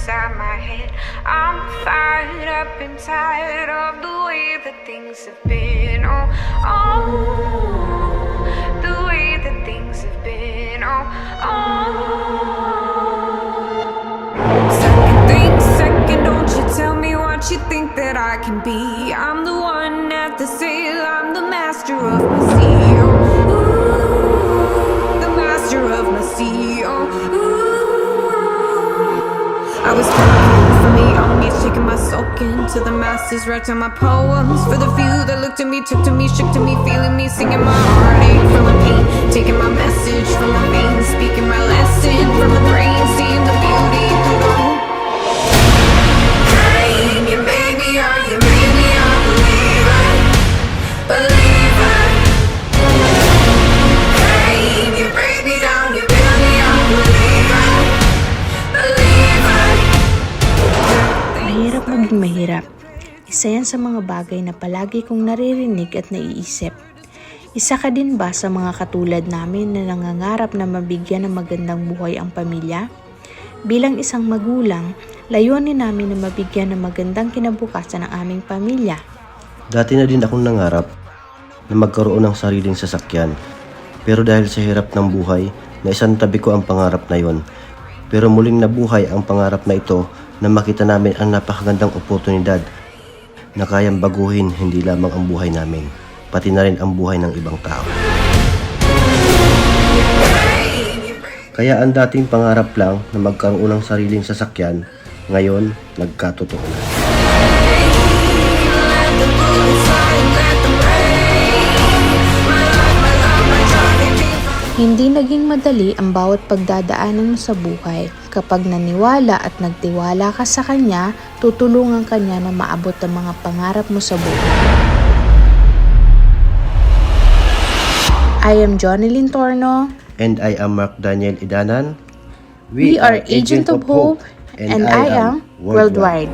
inside my head. I'm fired up and tired of the way that things have been. Oh, oh, the way that things have been. Oh, oh. Second, don't you tell me what you think that I can be. I'm the one at the sail, I'm the master of my sea. Oh, ooh, the master of my sea. Oh, ooh. I was talking from the young age, taking my soak into the masses, writing my poems for the few that looked at me, took to me, shook to me, feeling me, singing my heartache from my pain, taking my message from my veins, speaking my lesson from the brain, seeing the beauty through the hope. Mahirap maging mahirap. Isa yan sa mga bagay na palagi kong naririnig at naiisip. Isa ka din ba sa mga katulad namin na nangangarap na mabigyan ng magandang buhay ang pamilya? Bilang isang magulang, layunin namin na mabigyan ng magandang kinabukasan ang aming pamilya. Dati na din akong nangarap na magkaroon ng sariling sasakyan. Pero dahil sa hirap ng buhay, naisantabi ko ang pangarap na yon. Pero muling nabuhay ang pangarap na ito na makita namin ang napakagandang oportunidad na kayang baguhin hindi lamang ang buhay namin, pati na rin ang buhay ng ibang tao. Kaya ang dating pangarap lang na magkaroon ng sariling sasakyan, ngayon nagkatotoo na. Hindi naging madali ang bawat pagdadaanan mo sa buhay. Kapag naniwala at nagtiwala ka sa Kanya, tutulungan ka niya na maabot ang mga pangarap mo sa buhay. I am Jonelyn Torno. And I am Mark Daniel Idanan. We are Agent of Hope, and I am Worldwide.